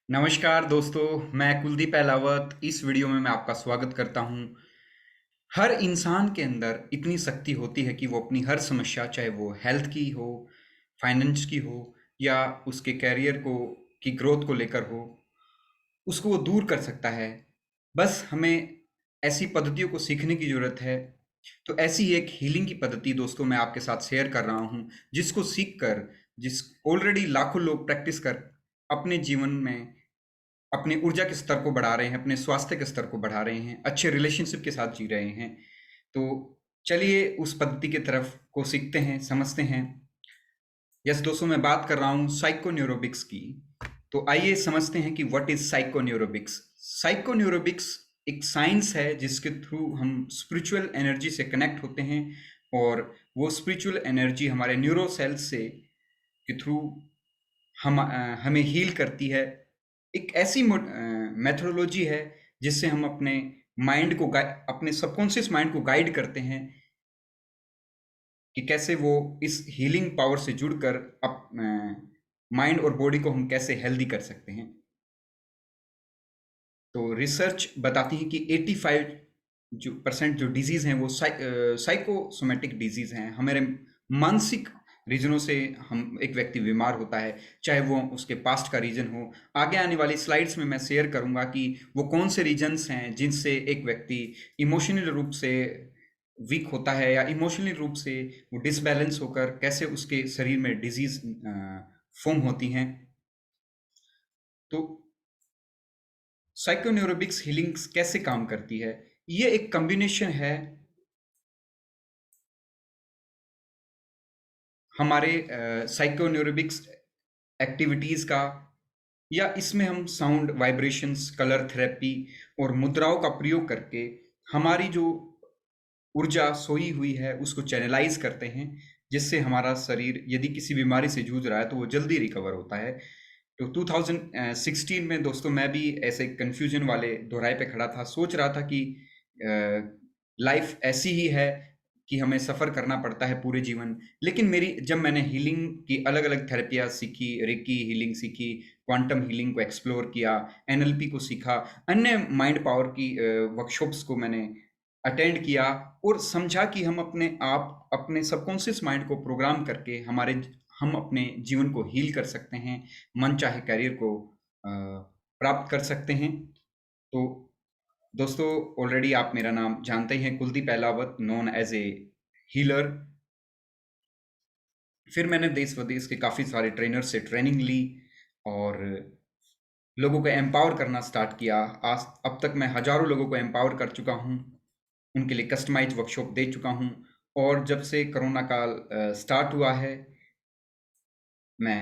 नमस्कार दोस्तों, मैं कुलदीप अहलावत। इस वीडियो में मैं आपका स्वागत करता हूं। हर इंसान के अंदर इतनी शक्ति होती है कि वो अपनी हर समस्या, चाहे वो हेल्थ की हो, फाइनेंस की हो या उसके कैरियर को की ग्रोथ को लेकर हो, उसको वो दूर कर सकता है। बस हमें ऐसी पद्धतियों को सीखने की ज़रूरत है। तो ऐसी ही एक हीलिंग की पद्धति दोस्तों मैं आपके साथ शेयर कर रहा हूँ, जिसको सीख कर जिस ऑलरेडी लाखों लोग प्रैक्टिस कर अपने जीवन में अपने ऊर्जा के स्तर को बढ़ा रहे हैं, अपने स्वास्थ्य के स्तर को बढ़ा रहे हैं, अच्छे रिलेशनशिप के साथ जी रहे हैं। तो चलिए उस पद्धति की तरफ को सीखते हैं, समझते हैं। यस दोस्तों, मैं बात कर रहा हूँ साइकोन्यूरोबिक्स की। तो आइए समझते हैं कि व्हाट इज साइकोन्यूरोबिक्स। साइकोन्यूरोबिक्स एक साइंस है जिसके थ्रू हम स्पिरिचुअल एनर्जी से कनेक्ट होते हैं, और वो स्पिरिचुअल एनर्जी हमारे न्यूरो सेल्स से के थ्रू हमें हील करती है। एक ऐसी मेथोडोलॉजी है जिससे हम अपने माइंड को अपने सबकॉन्शियस माइंड को गाइड करते हैं कि कैसे वो इस हीलिंग पावर से जुड़कर अप माइंड और बॉडी को हम कैसे हेल्दी कर सकते हैं। तो रिसर्च बताती है कि 85 जो परसेंट जो डिजीज हैं वो साइकोसोमेटिक डिजीज हैं। हमारे मानसिक रीजनों से हम एक व्यक्ति बीमार होता है, चाहे वो उसके पास्ट का रीजन हो। आगे आने वाली स्लाइड्स में मैं शेयर करूंगा कि वो कौन से रीजन्स हैं जिनसे एक व्यक्ति इमोशनल रूप से वीक होता है, या इमोशनली रूप से वो डिसबैलेंस होकर कैसे उसके शरीर में डिजीज फॉर्म होती हैं। तो साइकोन्यूरोबिक्स हीलिंग्स कैसे काम करती है? ये एक कॉम्बिनेशन है हमारे साइकोन्यूरोबिक्स एक्टिविटीज़ का, या इसमें हम साउंड वाइब्रेशंस, कलर थेरेपी और मुद्राओं का प्रयोग करके हमारी जो ऊर्जा सोई हुई है उसको चैनलाइज करते हैं, जिससे हमारा शरीर यदि किसी बीमारी से जूझ रहा है तो वो जल्दी रिकवर होता है। तो 2016 में दोस्तों मैं भी ऐसे कन्फ्यूजन वाले दोराहे पे खड़ा था, सोच रहा था कि लाइफ ऐसी ही है कि हमें सफ़र करना पड़ता है पूरे जीवन। लेकिन मेरी जब मैंने हीलिंग की अलग-अलग थेरेपियाँ सीखी, रेकी हीलिंग सीखी, क्वांटम हीलिंग को एक्सप्लोर किया, एनएलपी को सीखा, अन्य माइंड पावर की वर्कशॉप्स को मैंने अटेंड किया, और समझा कि हम अपने आप अपने सबकॉन्शियस माइंड को प्रोग्राम करके हम अपने जीवन को हील कर सकते हैं, मनचाहे करियर को प्राप्त कर सकते हैं। तो दोस्तों, ऑलरेडी आप मेरा नाम जानते ही हैं, Kuldeep Ahlawat, known as a healer. फिर मैंने देश विदेश के काफ़ी सारे ट्रेनर से ट्रेनिंग ली और लोगों को एम्पावर करना स्टार्ट किया। आज अब तक मैं हज़ारों लोगों को एम्पावर कर चुका हूँ, उनके लिए कस्टमाइज वर्कशॉप दे चुका हूँ। और जब से कोरोना काल स्टार्ट हुआ है, मैं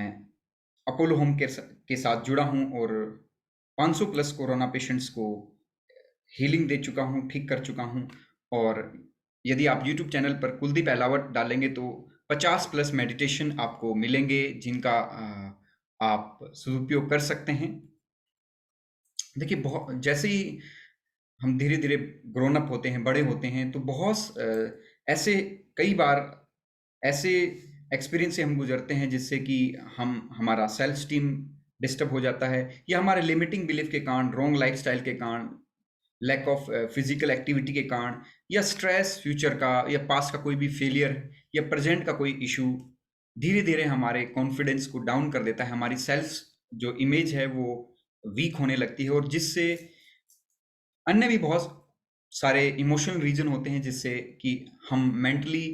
अपोलो होम केयर के साथ जुड़ा हूँ और 500 प्लस कोरोना पेशेंट्स को हीलिंग दे चुका हूँ, ठीक कर चुका हूँ। और यदि आप यूट्यूब चैनल पर कुलदीप अहलावत डालेंगे तो 50 प्लस मेडिटेशन आपको मिलेंगे, जिनका आप सदुपयोग कर सकते हैं। देखिए, बहुत जैसे ही हम धीरे धीरे ग्रोन अप होते हैं, बड़े होते हैं, तो बहुत ऐसे कई बार ऐसे एक्सपीरियंस से हम गुजरते हैं जिससे कि हमारा सेल्फ स्टीम डिस्टर्ब हो जाता है, या हमारे लिमिटिंग बिलीफ के कारण, रॉन्ग लाइफस्टाइल के कारण, लैक ऑफ फिजिकल एक्टिविटी के कारण, या स्ट्रेस फ्यूचर का या पास्ट का कोई भी फेलियर, या प्रेजेंट का कोई इशू धीरे धीरे हमारे कॉन्फिडेंस को डाउन कर देता है। हमारी सेल्फ जो इमेज है वो वीक होने लगती है, और जिससे अन्य भी बहुत सारे इमोशनल रीजन होते हैं जिससे कि हम मेंटली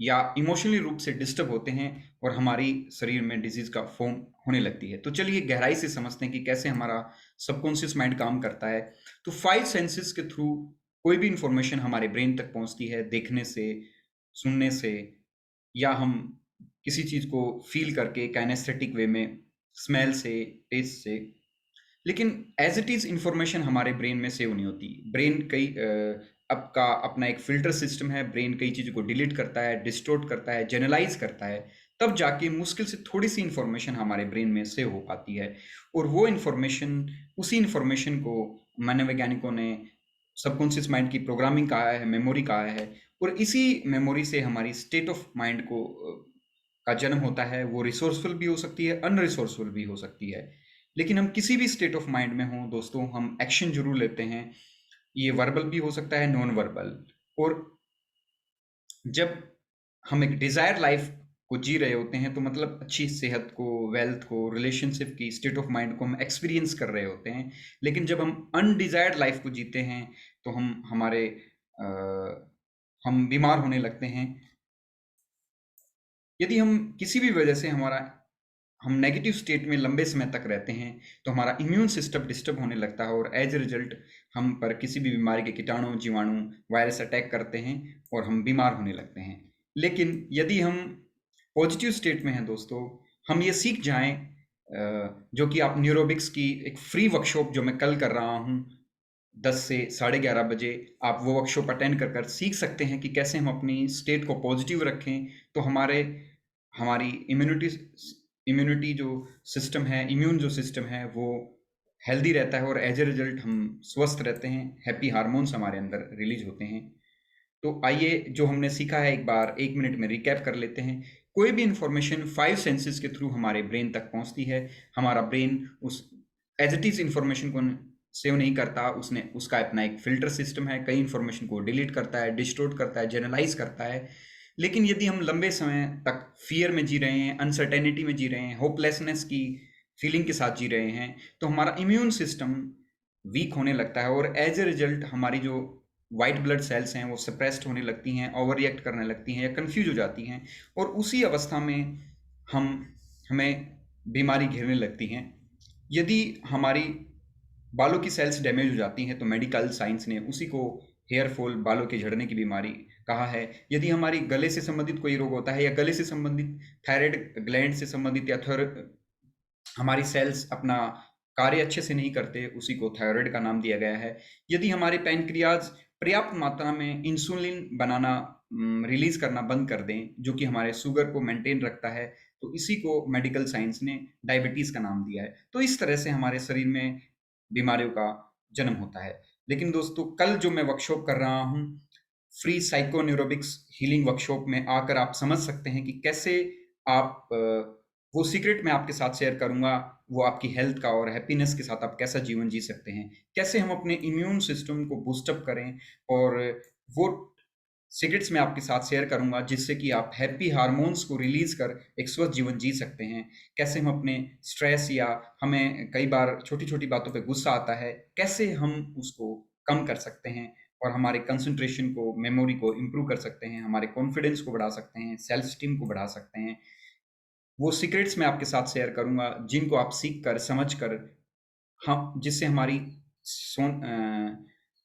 या इमोशनली रूप से डिस्टर्ब होते हैं, और हमारी शरीर में डिजीज का फॉर्म होने लगती है। तो चलिए गहराई से समझते हैं कि कैसे हमारा सबकॉन्शियस माइंड काम करता है। तो 5 सेंसेस के थ्रू कोई भी इंफॉर्मेशन हमारे ब्रेन तक पहुंचती है, देखने से, सुनने से, या हम किसी चीज को फील करके काइनेस्थेटिक वे में, स्मेल से, टेस्ट से। लेकिन एज इट इज इंफॉर्मेशन हमारे ब्रेन में सेव नहीं होती। ब्रेन कई आपका अपना एक फिल्टर सिस्टम है। ब्रेन कई चीज़ों को डिलीट करता है, डिस्टोर्ट करता है, जनरलाइज करता है, तब जाके मुश्किल से थोड़ी सी इंफॉर्मेशन हमारे ब्रेन में सेव हो पाती है। और वो इंफॉर्मेशन, उसी इंफॉर्मेशन को मनोवैज्ञानिकों ने सबकॉन्शियस माइंड की प्रोग्रामिंग कहा है, मेमोरी कहा है। और इसी मेमोरी से हमारी स्टेट ऑफ माइंड को का जन्म होता है। वो रिसोर्सफुल भी हो सकती है, अनरिसोर्सफुल भी हो सकती है। लेकिन हम किसी भी स्टेट ऑफ माइंड में हों दोस्तों, हम एक्शन जरूर लेते हैं। ये वर्बल भी हो सकता है, नॉन वर्बल। और जब हम एक डिजायर लाइफ को जी रहे होते हैं तो मतलब अच्छी सेहत को, वेल्थ को, रिलेशनशिप की स्टेट ऑफ माइंड को हम एक्सपीरियंस कर रहे होते हैं। लेकिन जब हम अनडिजायर्ड लाइफ को जीते हैं तो हम बीमार होने लगते हैं। यदि हम किसी भी वजह से हम नेगेटिव स्टेट में लंबे समय तक रहते हैं तो हमारा इम्यून सिस्टम डिस्टर्ब होने लगता है और एज ए रिजल्ट हम पर किसी भी बीमारी के कीटाणु, जीवाणु, वायरस अटैक करते हैं और हम बीमार होने लगते हैं। लेकिन यदि हम पॉजिटिव स्टेट में हैं दोस्तों, हम ये सीख जाएं, जो कि आप न्यूरोबिक्स की एक फ्री वर्कशॉप जो मैं कल कर रहा हूँ 10 से 11:30 बजे, आप वो वर्कशॉप अटेंड कर सीख सकते हैं कि कैसे हम अपनी स्टेट को पॉजिटिव रखें। तो हमारी इम्यूनिटी जो सिस्टम है, इम्यून जो सिस्टम है वो हेल्दी रहता है और एज ए रिजल्ट हम स्वस्थ रहते हैं, हैप्पी हार्मोन्स हमारे अंदर रिलीज होते हैं। तो आइए जो हमने सीखा है एक बार 1 मिनट में रिकैप कर लेते हैं। कोई भी इंफॉर्मेशन 5 सेंसेस के थ्रू हमारे ब्रेन तक पहुंचती है। हमारा ब्रेन उस एज इट इज इंफॉर्मेशन को सेव नहीं करता, उसने उसका अपना एक फिल्टर सिस्टम है, कई इंफॉर्मेशन को डिलीट करता है, डिस्टोर्ट करता है, जनरलाइज करता है। लेकिन यदि हम लंबे समय तक फियर में जी रहे हैं, अनसर्टेनिटी में जी रहे हैं, होपलेसनेस की फीलिंग के साथ जी रहे हैं, तो हमारा इम्यून सिस्टम वीक होने लगता है और एज ए रिजल्ट हमारी जो वाइट ब्लड सेल्स हैं वो सप्रेस्ड होने लगती हैं, ओवर रिएक्ट करने लगती हैं या कंफ्यूज हो जाती हैं। और उसी अवस्था में हम हमें बीमारी घेरने लगती हैं। यदि हमारी बालों की सेल्स डैमेज हो जाती हैं तो मेडिकल साइंस ने उसी को हेयर फॉल, बालों के झड़ने की बीमारी कहा है। यदि हमारी गले से संबंधित कोई रोग होता है या गले से संबंधित, थायराइड ग्लैंड से संबंधित, या हमारी सेल्स अपना कार्य अच्छे से नहीं करते, उसी को थायराइड का नाम दिया गया है। यदि हमारे पैनक्रियाज पर्याप्त मात्रा में इंसुलिन बनाना रिलीज करना बंद कर दें, जो कि हमारे शुगर को मेंटेन रखता है, तो इसी को मेडिकल साइंस ने डायबिटीज का नाम दिया है। तो इस तरह से हमारे शरीर में बीमारियों का जन्म होता है। लेकिन दोस्तों, कल जो मैं वर्कशॉप कर रहा हूँ, free psycho neurobics healing workshop में आकर आप समझ सकते हैं कि कैसे आप वो सीक्रेट मैं आपके साथ शेयर करूंगा, वो आपकी हेल्थ का और हैप्पीनेस के साथ आप कैसा जीवन जी सकते हैं, कैसे हम अपने इम्यून सिस्टम को बूस्टअप करें। और वो सीक्रेट्स मैं आपके साथ शेयर करूंगा जिससे कि आप हैप्पी हार्मोन्स को रिलीज कर एक स्वस्थ जीवन जी सकते हैं। कैसे हम अपने स्ट्रेस, या हमें कई बार छोटी छोटी बातों पे गुस्सा आता है, कैसे हम उसको कम कर सकते हैं और हमारे कंसंट्रेशन को, मेमोरी को इम्प्रूव कर सकते हैं, हमारे कॉन्फिडेंस को बढ़ा सकते हैं, सेल्फ स्टीम को बढ़ा सकते हैं। वो सीक्रेट्स मैं आपके साथ शेयर करूंगा जिनको आप सीख कर, समझ कर, हम जिससे हमारी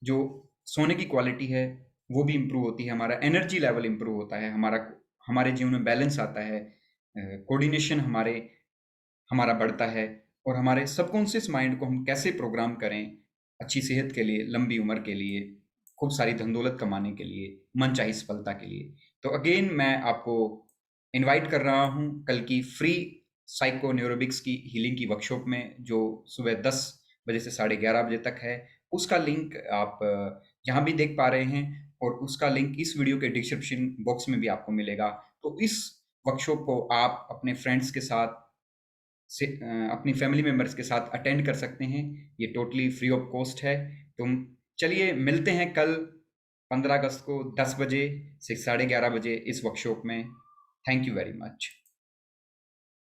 जो सोने की क्वालिटी है वो भी इम्प्रूव होती है, हमारा एनर्जी लेवल इम्प्रूव होता है, हमारे जीवन में बैलेंस आता है, कोऑर्डिनेशन हमारा बढ़ता है, और हमारे सबकॉन्शियस माइंड को हम कैसे प्रोग्राम करें अच्छी सेहत के लिए, लंबी उम्र के लिए, खूब सारी धन दौलत कमाने के लिए, मनचाही सफलता के लिए। तो अगेन मैं आपको इनवाइट कर रहा हूँ कल की फ्री साइको न्यूरोबिक्स की हीलिंग की वर्कशॉप में, जो सुबह 10 बजे से 11:30 बजे तक है। उसका लिंक आप यहाँ भी देख पा रहे हैं और उसका लिंक इस वीडियो के डिस्क्रिप्शन बॉक्स में भी आपको मिलेगा। तो इस वर्कशॉप को आप अपने फ्रेंड्स के साथ अपनी फैमिली मेंबर्स के साथ अटेंड कर सकते हैं। ये टोटली फ्री ऑफ कॉस्ट है। तुम चलिए मिलते हैं कल 15 अगस्त को 10 बजे से 11:30 बजे इस वर्कशॉप में। Thank you very much.